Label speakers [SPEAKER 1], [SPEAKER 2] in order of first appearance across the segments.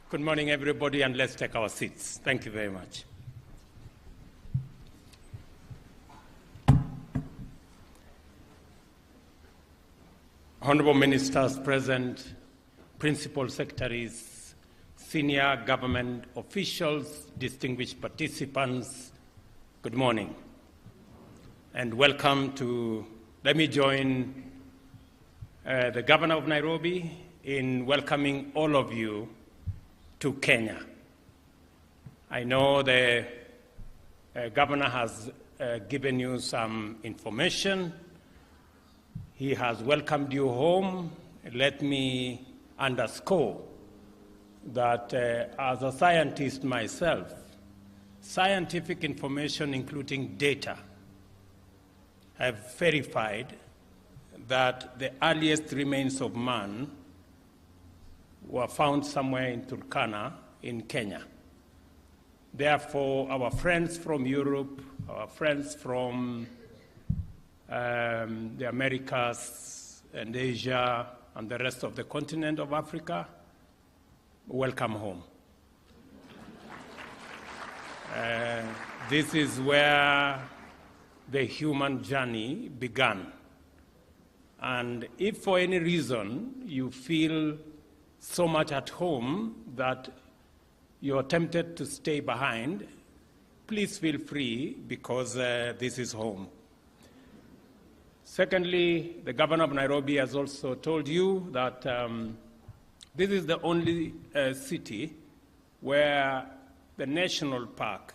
[SPEAKER 1] Good morning, everybody, and let's take our seats. Thank you very much. Honorable ministers present, principal secretaries, senior government officials, distinguished participants, good morning. And welcome to, let me join the Governor of Nairobi in welcoming all of you to Kenya. I know the Governor has given you some information. He has welcomed you home. Let me underscore that as a scientist myself, scientific information, including data, have verified that the earliest remains of man were found somewhere in Turkana in Kenya. Therefore, our friends from Europe, our friends from the Americas and Asia and the rest of the continent of Africa, welcome home. This is where the human journey began. And if for any reason you feel so much at home that you're tempted to stay behind, please feel free, because this is home. Secondly, the Governor of Nairobi has also told you that this is the only city where the national park,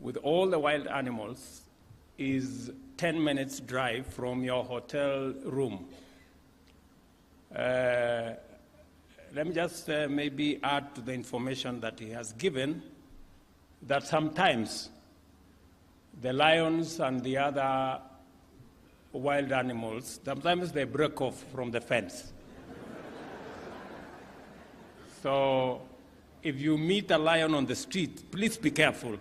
[SPEAKER 1] with all the wild animals, is 10 minutes drive from your hotel room. Let me just maybe add to the information that he has given that sometimes the lions and the other wild animals, sometimes they break off from the fence. So if you meet a lion on the street, please be careful,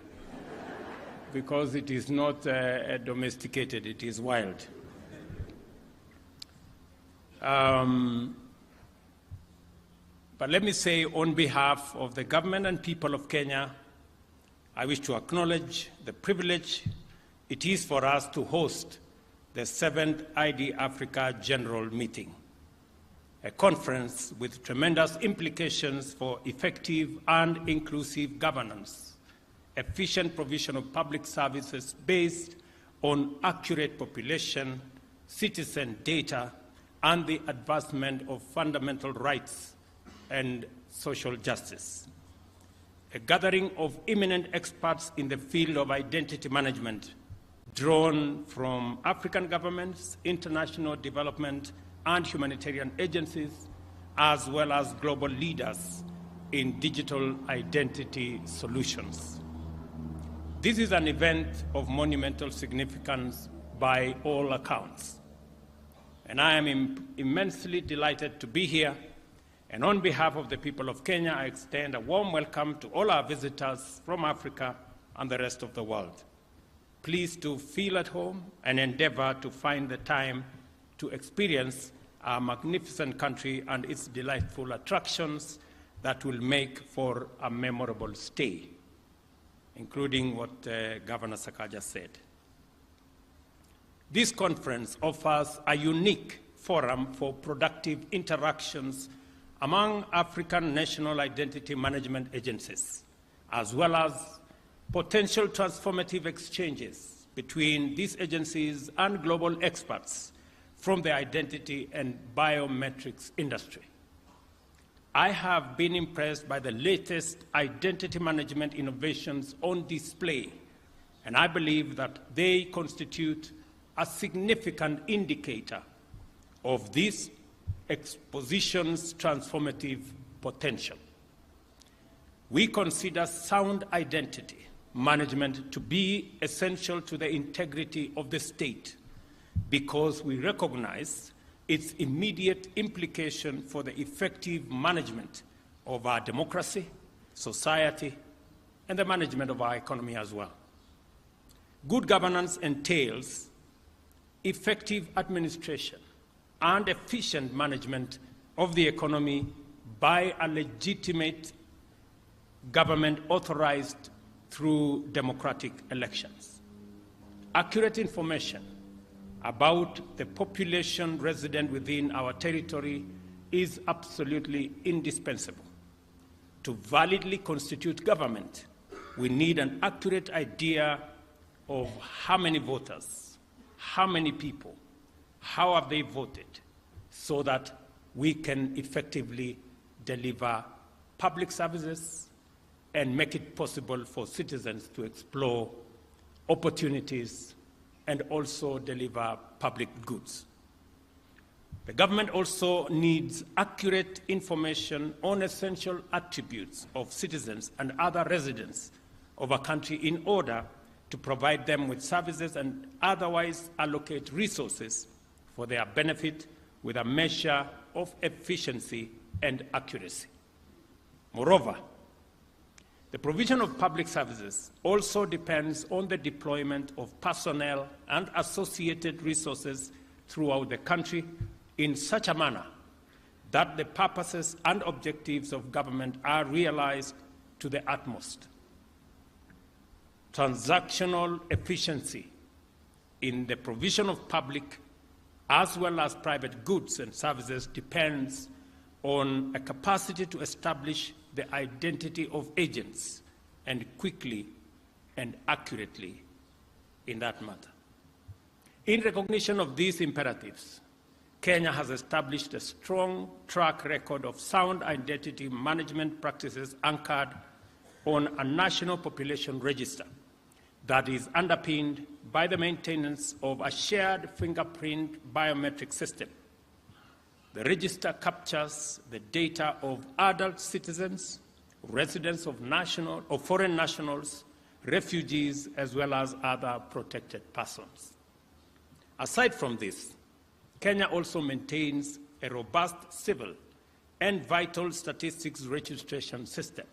[SPEAKER 1] because it is not domesticated, it is wild. But let me say, on behalf of the government and people of Kenya, I wish to acknowledge the privilege it is for us to host the 7th ID Africa General Meeting, a conference with tremendous implications for effective and inclusive governance, efficient provision of public services based on accurate population, citizen data, and the advancement of fundamental rights and social justice. A gathering of eminent experts in the field of identity management, drawn from African governments, international development and humanitarian agencies, as well as global leaders in digital identity solutions. This is an event of monumental significance by all accounts, and I am immensely delighted to be here. And on behalf of the people of Kenya, I extend a warm welcome to all our visitors from Africa and the rest of the world. Please do feel at home and endeavor to find the time to experience our magnificent country and its delightful attractions that will make for a memorable stay, including what Governor Sakaja said. This conference offers a unique forum for productive interactions among African national identity management agencies, as well as potential transformative exchanges between these agencies and global experts from the identity and biometrics industry. I have been impressed by the latest identity management innovations on display, and I believe that they constitute a significant indicator of this exposition's transformative potential. We consider sound identity management to be essential to the integrity of the state, because we recognize its immediate implication for the effective management of our democracy, society, and the management of our economy as well. Good governance entails effective administration and efficient management of the economy by a legitimate government authorized through democratic elections. Accurate information about the population resident within our territory is absolutely indispensable. To validly constitute government, we need an accurate idea of how many voters, how many people, how have they voted, so that we can effectively deliver public services and make it possible for citizens to explore opportunities and also deliver public goods. The government also needs accurate information on essential attributes of citizens and other residents of a country in order to provide them with services and otherwise allocate resources for their benefit with a measure of efficiency and accuracy. Moreover, the provision of public services also depends on the deployment of personnel and associated resources throughout the country in such a manner that the purposes and objectives of government are realized to the utmost. Transactional efficiency in the provision of public as well as private goods and services depends on a capacity to establish the identity of agents and quickly and accurately in that matter. In recognition of these imperatives, Kenya has established a strong track record of sound identity management practices anchored on a national population register that is underpinned by the maintenance of a shared fingerprint biometric system. The register captures the data of adult citizens, residents of foreign nationals, refugees, as well as other protected persons. Aside from this, Kenya also maintains a robust civil and vital statistics registration system.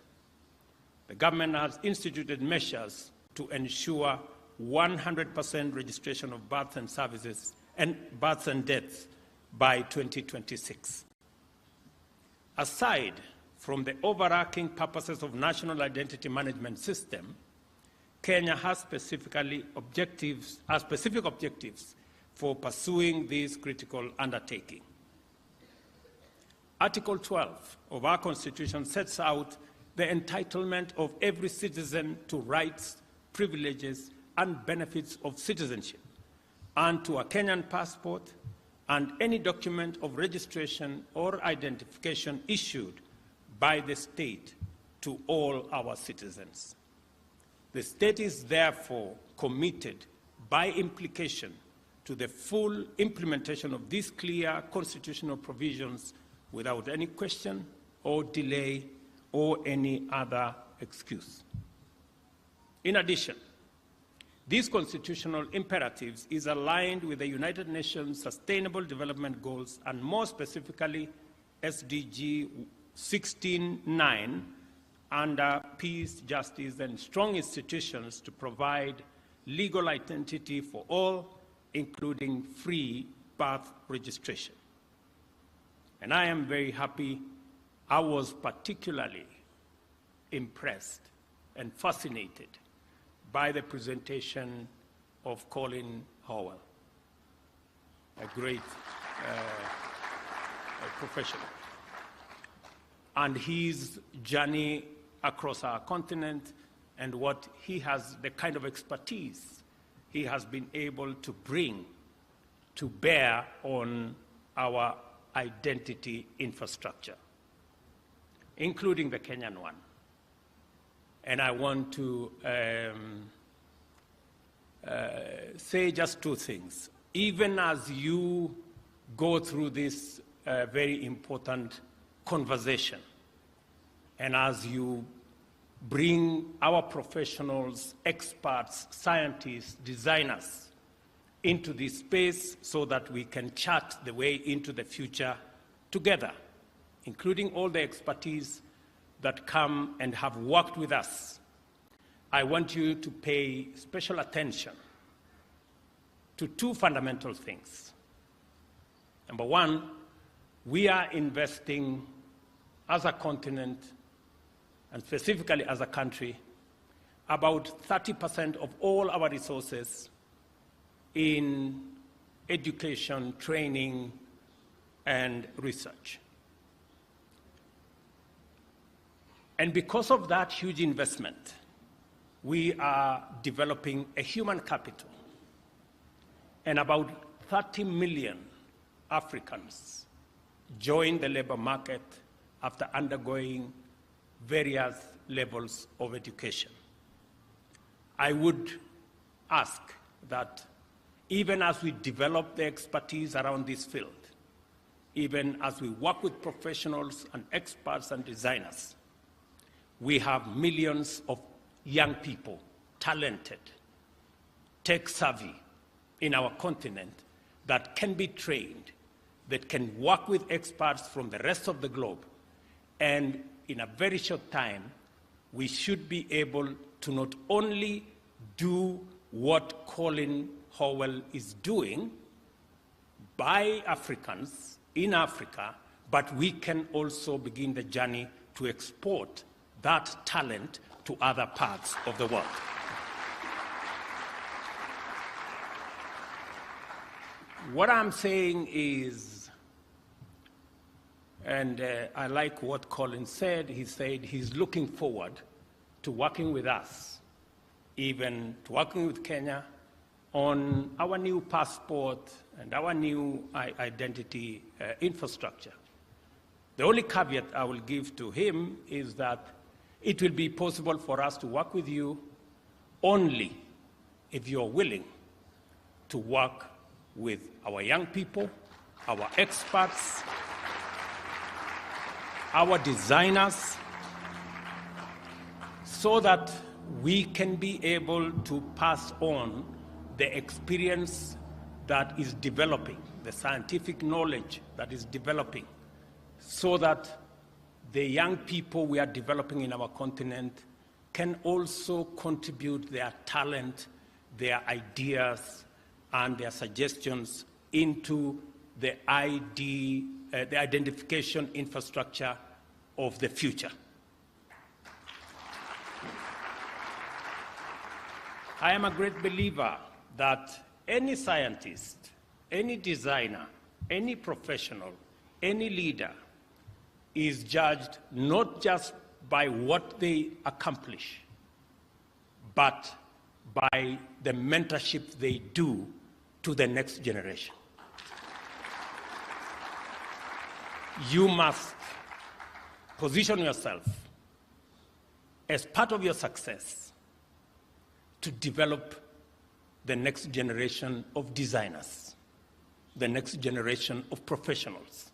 [SPEAKER 1] The government has instituted measures to ensure 100% registration of births and services and births and deaths by 2026. Aside from the overarching purposes of national identity management system, Kenya has specific objectives for pursuing this critical undertaking. Article 12 of our Constitution sets out the entitlement of every citizen to rights, privileges, and benefits of citizenship, and to a Kenyan passport and any document of registration or identification issued by the state to all our citizens. The state is therefore committed by implication to the full implementation of these clear constitutional provisions without any question or delay or any other excuse. In addition, these constitutional imperatives is aligned with the United Nations Sustainable Development Goals, and more specifically SDG 16.9, under peace, justice, and strong institutions to provide legal identity for all, including free birth registration. And I am very happy. I was particularly impressed and fascinated by the presentation of Colin Howell, a great professional, and his journey across our continent and what he has, the kind of expertise he has been able to bring to bear on our identity infrastructure, including the Kenyan one. And I want to say just two things. Even as you go through this very important conversation, and as you bring our professionals, experts, scientists, designers into this space so that we can chart the way into the future together, including all the expertise that come and have worked with us, I want you to pay special attention to two fundamental things. Number one, we are investing as a continent, and specifically as a country, about 30% of all our resources in education, training, and research. And because of that huge investment, we are developing a human capital. And about 30 million Africans join the labor market after undergoing various levels of education. I would ask that even as we develop the expertise around this field, even as we work with professionals and experts and designers, we have millions of young people, talented, tech-savvy in our continent that can be trained, that can work with experts from the rest of the globe. And in a very short time, we should be able to not only do what Colin Howell is doing by Africans in Africa, but we can also begin the journey to export that talent to other parts of the world. What I'm saying is, and I like what Colin said, he said he's looking forward to working with us, even to working with Kenya on our new passport and our new identity infrastructure. The only caveat I will give to him is that it will be possible for us to work with you only if you're willing to work with our young people, our experts, our designers, so that we can be able to pass on the experience that is developing, the scientific knowledge that is developing, so that the young people we are developing in our continent can also contribute their talent, their ideas, and their suggestions into the identification infrastructure of the future. I am a great believer that any scientist, any designer, any professional, any leader is judged not just by what they accomplish, but by the mentorship they do to the next generation. You must position yourself as part of your success to develop the next generation of designers, the next generation of professionals.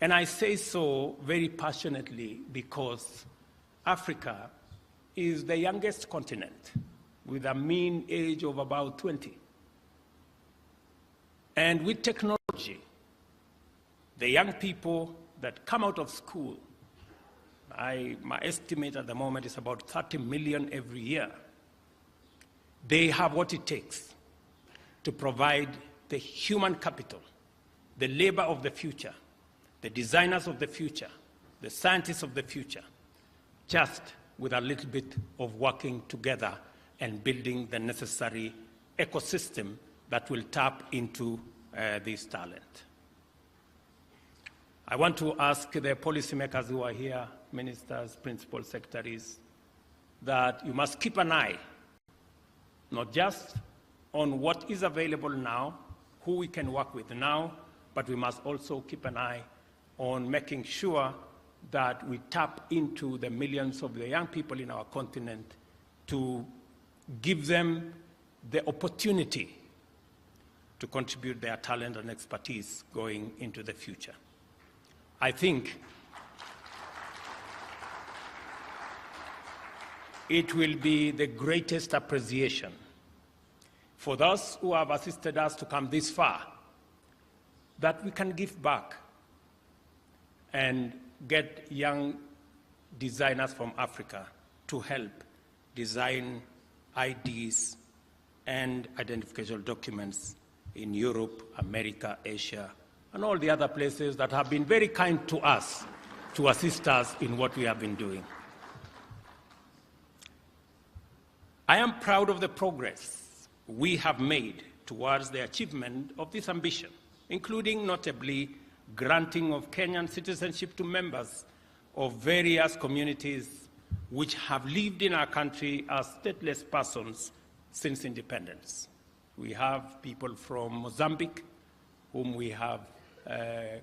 [SPEAKER 1] And I say so very passionately because Africa is the youngest continent with a mean age of about 20. And with technology, the young people that come out of school, my estimate at the moment is about 30 million every year. They have what it takes to provide the human capital, the labor of the future, the designers of the future, the scientists of the future, just with a little bit of working together and building the necessary ecosystem that will tap into this talent. I want to ask the policymakers who are here, ministers, principal secretaries, that you must keep an eye, not just on what is available now, who we can work with now, but we must also keep an eye on making sure that we tap into the millions of the young people in our continent to give them the opportunity to contribute their talent and expertise going into the future. I think it will be the greatest appreciation for those who have assisted us to come this far, that we can give back and get young designers from Africa to help design IDs and identification documents in Europe, America, Asia, and all the other places that have been very kind to us to assist us in what we have been doing. I am proud of the progress we have made towards the achievement of this ambition, including notably granting of Kenyan citizenship to members of various communities which have lived in our country as stateless persons since independence. We have people from Mozambique, whom we have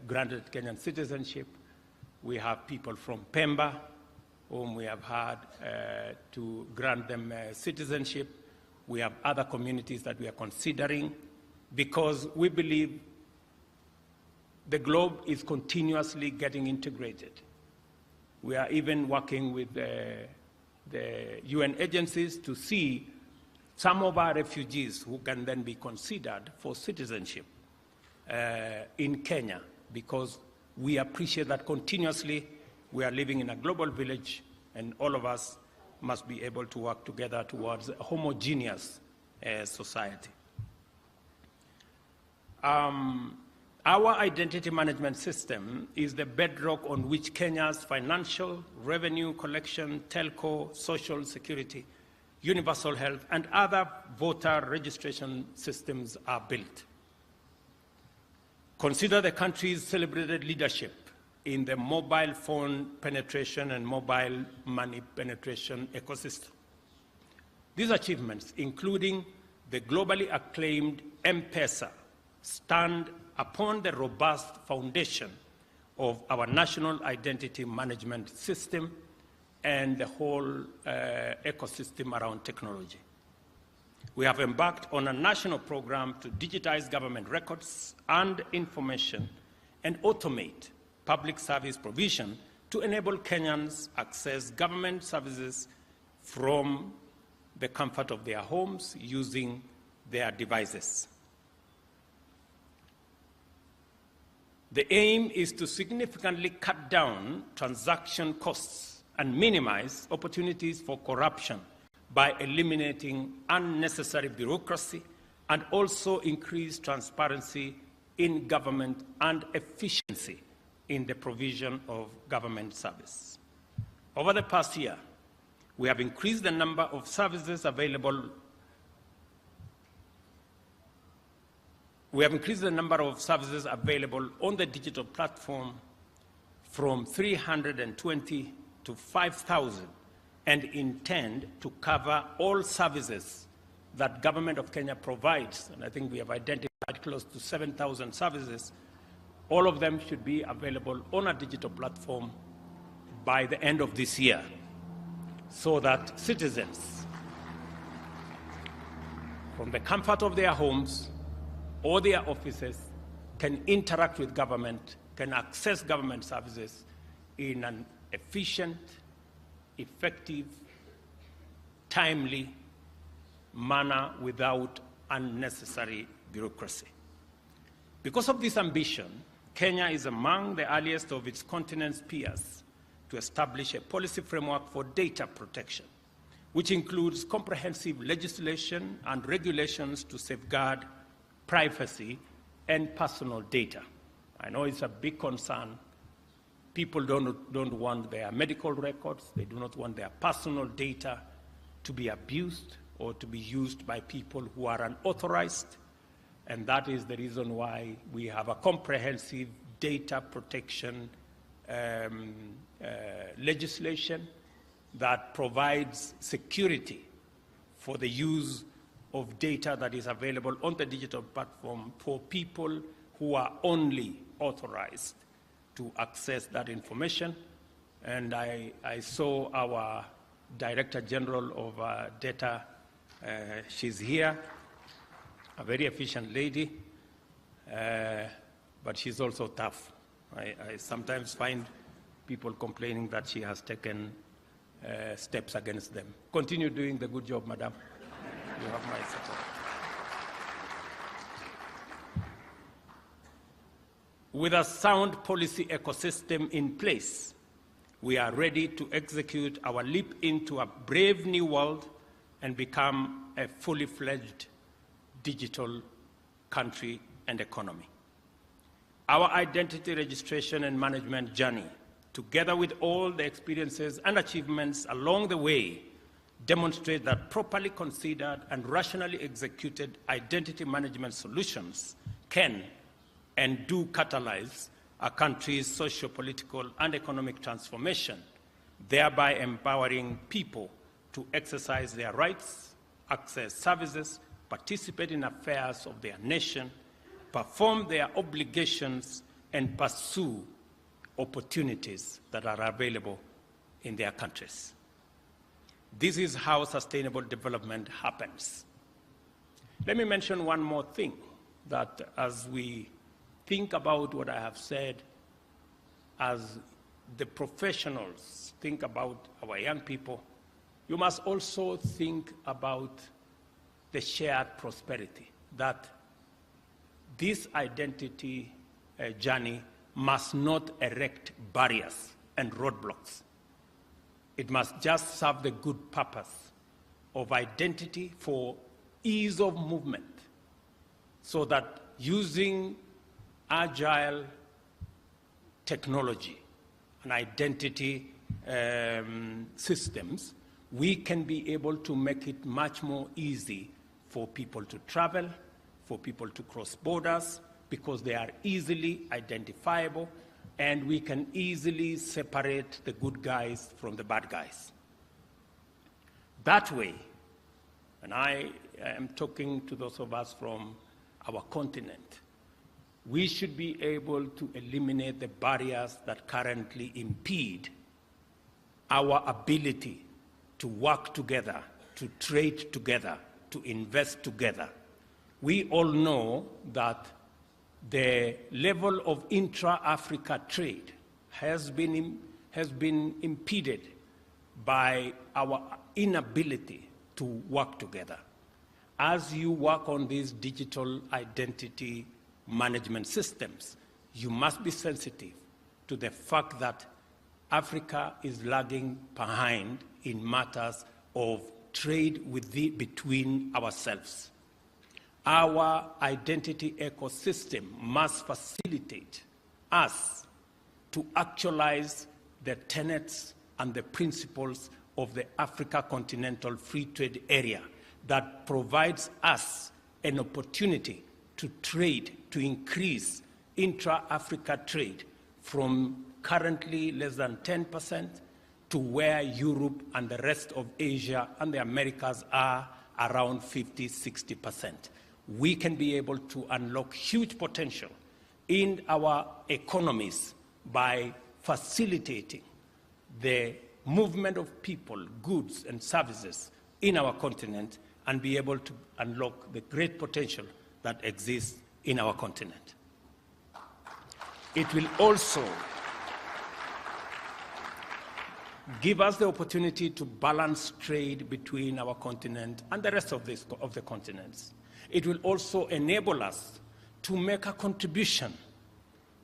[SPEAKER 1] granted Kenyan citizenship. We have people from Pemba, whom we have had to grant them citizenship. We have other communities that we are considering because we believe the globe is continuously getting integrated. We are even working with the UN agencies to see some of our refugees who can then be considered for citizenship in Kenya, because we appreciate that continuously we are living in a global village and all of us must be able to work together towards a homogeneous society. Our identity management system is the bedrock on which Kenya's financial, revenue collection, telco, social security, universal health, and other voter registration systems are built. Consider the country's celebrated leadership in the mobile phone penetration and mobile money penetration ecosystem. These achievements, including the globally acclaimed M-Pesa, stand upon the robust foundation of our national identity management system and the whole ecosystem around technology. We have embarked on a national program to digitize government records and information and automate public service provision to enable Kenyans access government services from the comfort of their homes using their devices. The aim is to significantly cut down transaction costs and minimize opportunities for corruption by eliminating unnecessary bureaucracy and also increase transparency in government and efficiency in the provision of government service. Over the past year, we have increased the number of services available. We have increased the number of services available on the digital platform from 320 to 5,000 and intend to cover all services that Government of Kenya provides. And I think we have identified close to 7,000 services. All of them should be available on a digital platform by the end of this year, so that citizens, from the comfort of their homes or their offices, can interact with government, can access government services in an efficient, effective, timely manner without unnecessary bureaucracy. Because of this ambition, Kenya is among the earliest of its continent's peers to establish a policy framework for data protection, which includes comprehensive legislation and regulations to safeguard privacy and personal data. I know it's a big concern. People don't want their medical records, they do not want their personal data to be abused or to be used by people who are unauthorized. And that is the reason why we have a comprehensive data protection legislation that provides security for the use of data that is available on the digital platform for people who are only authorized to access that information. And I saw our Director General of Data, she's here, a very efficient lady, but she's also tough. I sometimes find people complaining that she has taken steps against them. Continue doing the good job, madam. You have my support. With a sound policy ecosystem in place, we are ready to execute our leap into a brave new world and become a fully fledged digital country and economy. Our identity registration and management journey together with all the experiences and achievements along the way, demonstrate that properly considered and rationally executed identity management solutions can and do catalyze a country's socio-political and economic transformation, thereby empowering people to exercise their rights, access services, participate in affairs of their nation, perform their obligations, and pursue opportunities that are available in their countries. This is how sustainable development happens. Let me mention one more thing, that as we think about what I have said, as the professionals think about our young people, you must also think about the shared prosperity, that this identity journey must not erect barriers and roadblocks. It must just serve the good purpose of identity for ease of movement, so that using agile technology and identity systems, we can be able to make it much more easy for people to travel, for people to cross borders, because they are easily identifiable, and we can easily separate the good guys from the bad guys. That way, and I am talking to those of us from our continent, we should be able to eliminate the barriers that currently impede our ability to work together, to trade together, to invest together. We all know that the level of intra-Africa trade has been impeded by our inability to work together. As you work on these digital identity management systems, you must be sensitive to the fact that Africa is lagging behind in matters of trade between ourselves. Our identity ecosystem must facilitate us to actualize the tenets and the principles of the Africa Continental Free Trade Area that provides us an opportunity to trade, to increase intra-Africa trade from currently less than 10% to where Europe and the rest of Asia and the Americas are around 50, 60%. We can be able to unlock huge potential in our economies by facilitating the movement of people, goods, and services in our continent, and be able to unlock the great potential that exists in our continent. It will also give us the opportunity to balance trade between our continent and the rest of the continents. It will also enable us to make a contribution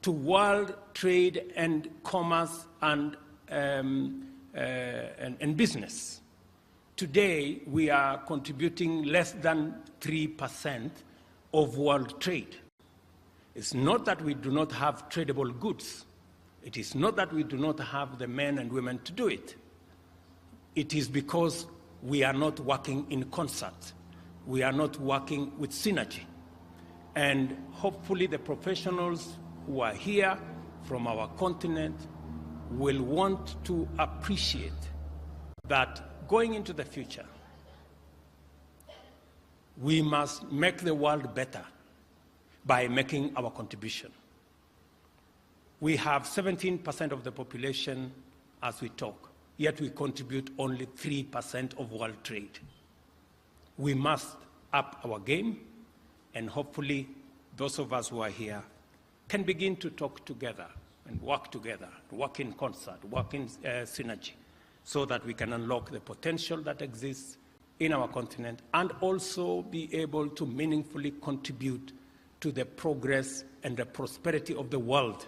[SPEAKER 1] to world trade and commerce and business. Today, we are contributing less than 3% of world trade. It's not that we do not have tradable goods. It is not that we do not have the men and women to do it. It is because we are not working in concert. We are not working with synergy. And hopefully the professionals who are here from our continent will want to appreciate that going into the future, we must make the world better by making our contribution. We have 17% of the population as we talk, yet we contribute only 3% of world trade. We must up our game, and hopefully those of us who are here can begin to talk together and work in concert, work in synergy, so that we can unlock the potential that exists in our continent and also be able to meaningfully contribute to the progress and the prosperity of the world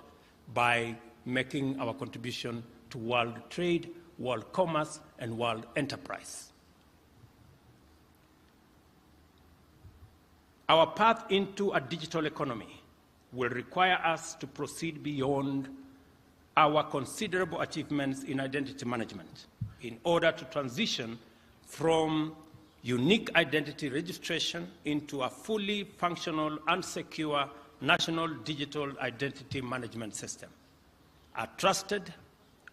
[SPEAKER 1] by making our contribution to world trade, world commerce, and world enterprise. Our path into a digital economy will require us to proceed beyond our considerable achievements in identity management in order to transition from unique identity registration into a fully functional and secure national digital identity management system. A trusted,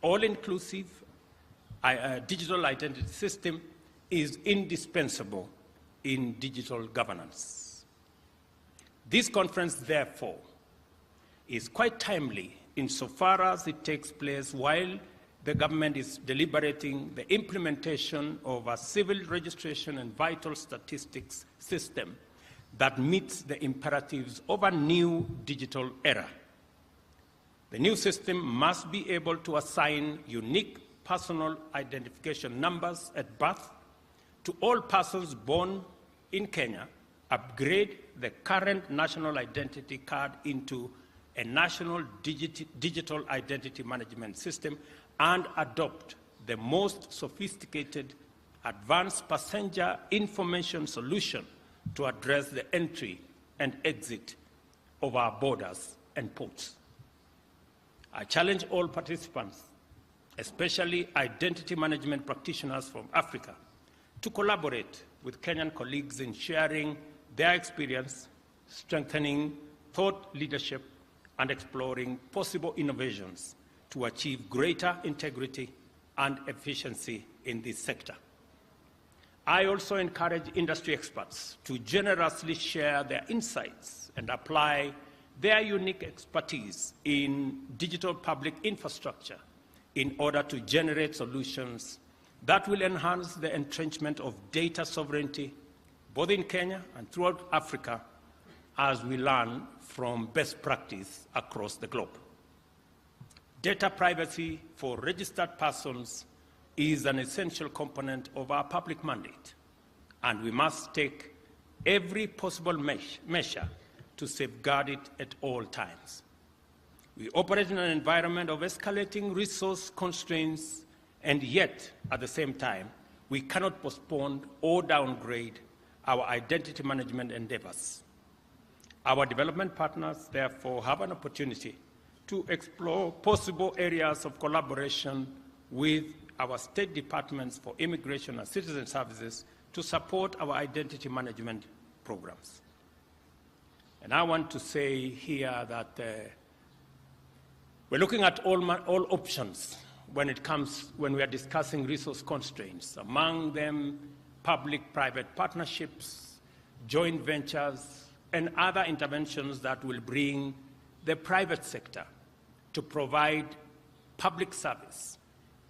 [SPEAKER 1] all-inclusive digital identity system is indispensable in digital governance. This conference, therefore, is quite timely insofar as it takes place while the government is deliberating the implementation of a civil registration and vital statistics system that meets the imperatives of a new digital era. The new system must be able to assign unique personal identification numbers at birth to all persons born in Kenya, upgrade the current national identity card into a national digital identity management system, and adopt the most sophisticated advanced passenger information solution to address the entry and exit of our borders and ports. I challenge all participants, especially identity management practitioners from Africa, to collaborate with Kenyan colleagues in sharing their experience, strengthening thought leadership, and exploring possible innovations to achieve greater integrity and efficiency in this sector. I also encourage industry experts to generously share their insights and apply their unique expertise in digital public infrastructure in order to generate solutions that will enhance the entrenchment of data sovereignty, both in Kenya and throughout Africa, as we learn from best practice across the globe. Data privacy for registered persons is an essential component of our public mandate, and we must take every possible measure to safeguard it at all times. We operate in an environment of escalating resource constraints, and yet, at the same time, we cannot postpone or downgrade our identity management endeavors. Our development partners, therefore, have an opportunity to explore possible areas of collaboration with our state departments for immigration and citizen services to support our identity management programs. And I want to say here that we're looking at all options when we are discussing resource constraints, among them public-private partnerships, joint ventures, and other interventions that will bring the private sector to provide public service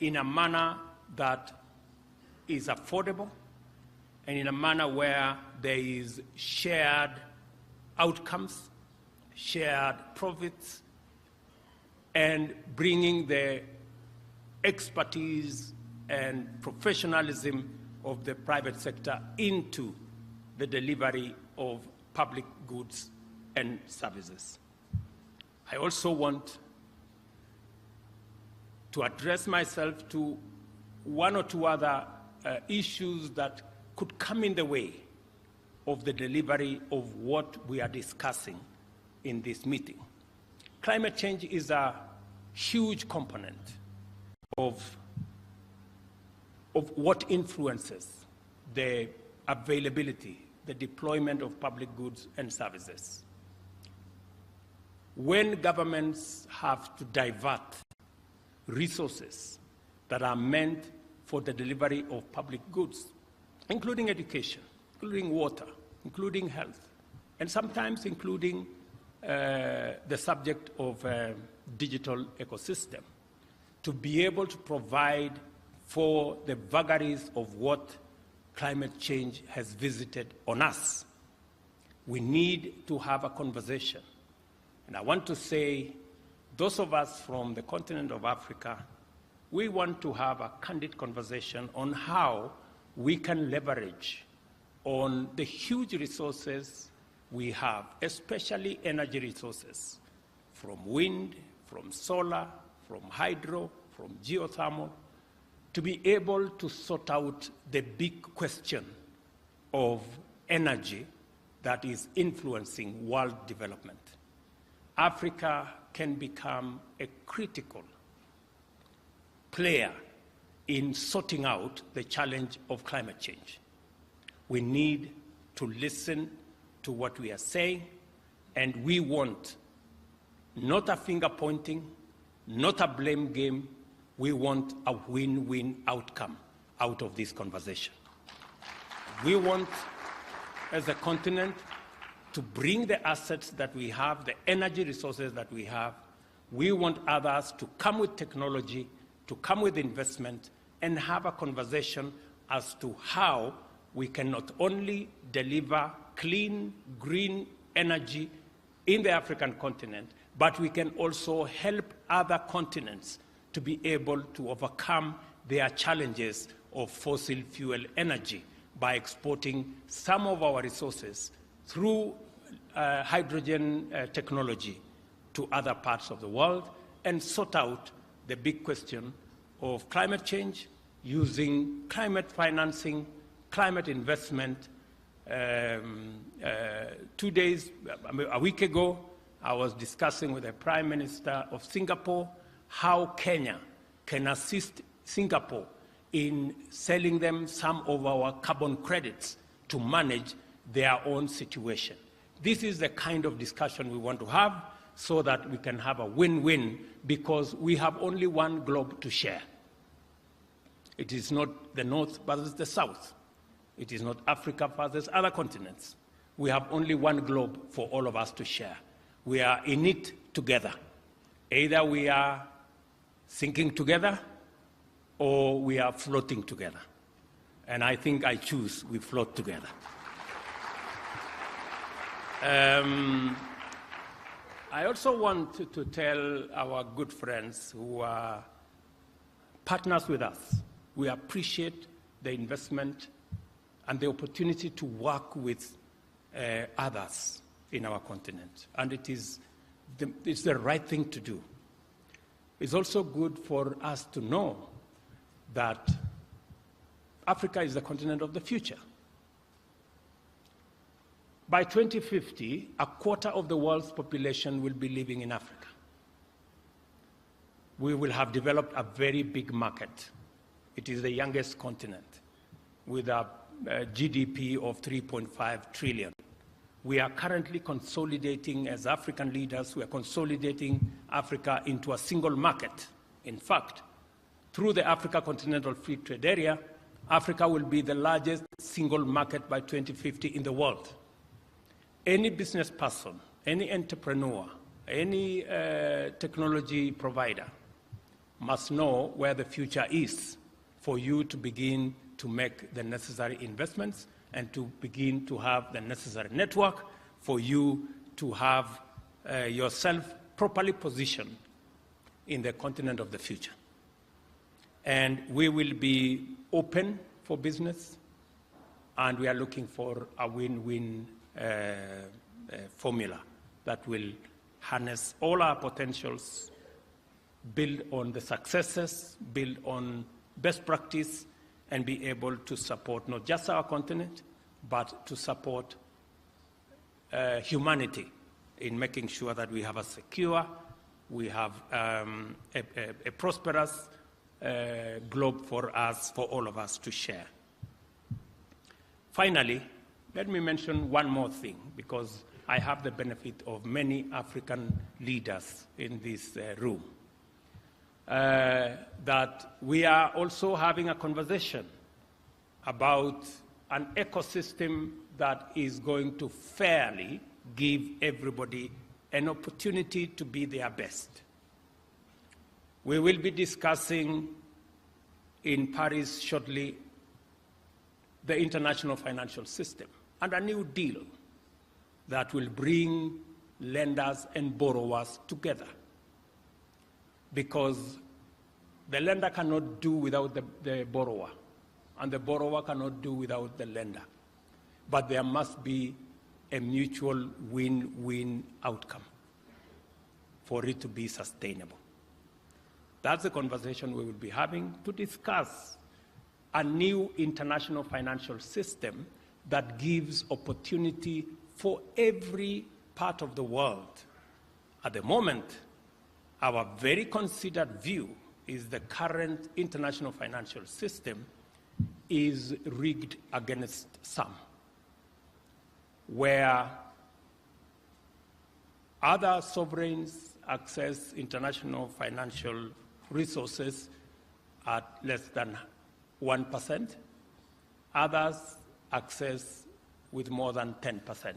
[SPEAKER 1] in a manner that is affordable and in a manner where there is shared outcomes, shared profits, and bringing the expertise and professionalism of the private sector into the delivery of public goods and services. I also want to address myself to one or two other issues that could come in the way of the delivery of what we are discussing in this meeting. Climate change is a huge component of what influences the availability, the deployment of public goods and services. When governments have to divert resources that are meant for the delivery of public goods, including education, including water, including health, and sometimes including the subject of digital ecosystem, to be able to provide for the vagaries of what climate change has visited on us. We need to have a conversation. And I want to say, those of us from the continent of Africa, we want to have a candid conversation on how we can leverage on the huge resources we have, especially energy resources, from wind, from solar, from hydro, from geothermal, to be able to sort out the big question of energy that is influencing world development. Africa can become a critical player in sorting out the challenge of climate change. We need to listen to what we are saying, and we want not a finger pointing, not a blame game. We want a win-win outcome out of this conversation. We want, as a continent, to bring the assets that we have, the energy resources that we have. We want others to come with technology, to come with investment, and have a conversation as to how we can not only deliver clean, green energy in the African continent, but we can also help other continents to be able to overcome their challenges of fossil fuel energy by exporting some of our resources through hydrogen technology to other parts of the world and sort out the big question of climate change using climate financing, climate investment. A week ago, I was discussing with the Prime Minister of Singapore how Kenya can assist Singapore in selling them some of our carbon credits to manage their own situation. This is the kind of discussion we want to have so that we can have a win-win, because we have only one globe to share. It is not the North versus the South. It is not Africa versus other continents. We have only one globe for all of us to share. We are in it together. Either we are sinking together or we are floating together. And I think I choose we float together. I also want to tell our good friends who are partners with us, we appreciate the investment and the opportunity to work with others in our continent. And it's the right thing to do. It's also good for us to know that Africa is the continent of the future. By 2050, a quarter of the world's population will be living in Africa. We will have developed a very big market. It is the youngest continent with a GDP of 3.5 trillion. We are currently consolidating, as African leaders, we are consolidating Africa into a single market. In fact, through the Africa Continental Free Trade Area, Africa will be the largest single market by 2050 in the world. Any business person, any entrepreneur, any technology provider must know where the future is for you to begin to make the necessary investments and to begin to have the necessary network for you to have yourself properly positioned in the continent of the future. And we will be open for business, and we are looking for a win-win formula that will harness all our potentials, build on the successes, build on best practice, and be able to support not just our continent, but to support humanity in making sure that we have a secure, we have a prosperous globe for us, for all of us to share. Finally, let me mention one more thing, because I have the benefit of many African leaders in this room. That we are also having a conversation about an ecosystem that is going to fairly give everybody an opportunity to be their best. We will be discussing in Paris shortly the international financial system and a new deal that will bring lenders and borrowers together. Because the lender cannot do without the borrower, and the borrower cannot do without the lender. But there must be a mutual win-win outcome for it to be sustainable. That's the conversation we will be having to discuss a new international financial system that gives opportunity for every part of the world. At the moment, our very considered view is the current international financial system is rigged against some, where other sovereigns access international financial resources at less than 1%, others access with more than 10%.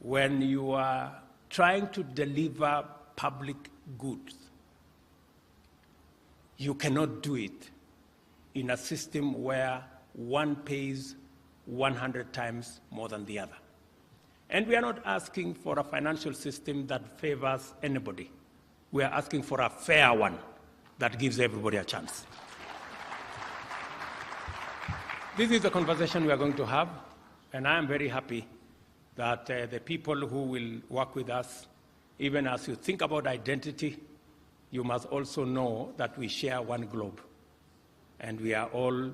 [SPEAKER 1] When you are trying to deliver public goods, you cannot do it in a system where one pays 100 times more than the other. And we are not asking for a financial system that favors anybody. We are asking for a fair one that gives everybody a chance. This is the conversation we are going to have, and I am very happy that the people who will work with us, even as you think about identity, you must also know that we share one globe, and we are all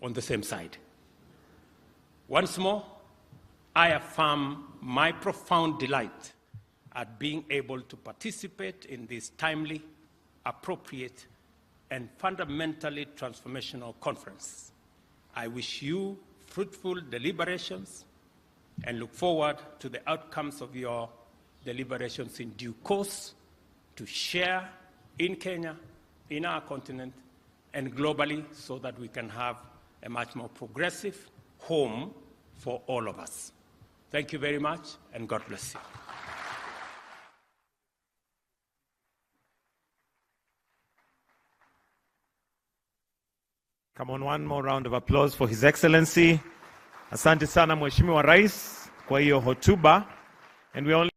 [SPEAKER 1] on the same side. Once more, I affirm my profound delight at being able to participate in this timely, appropriate, and fundamentally transformational conference. I wish you fruitful deliberations and look forward to the outcomes of your deliberations in due course to share in Kenya, in our continent, and globally so that we can have a much more progressive home for all of us. Thank you very much, and God bless you.
[SPEAKER 2] Come on, one more round of applause for His Excellency. Asante sana Mheshimiwa Rais kwa hiyo hotuba. And we only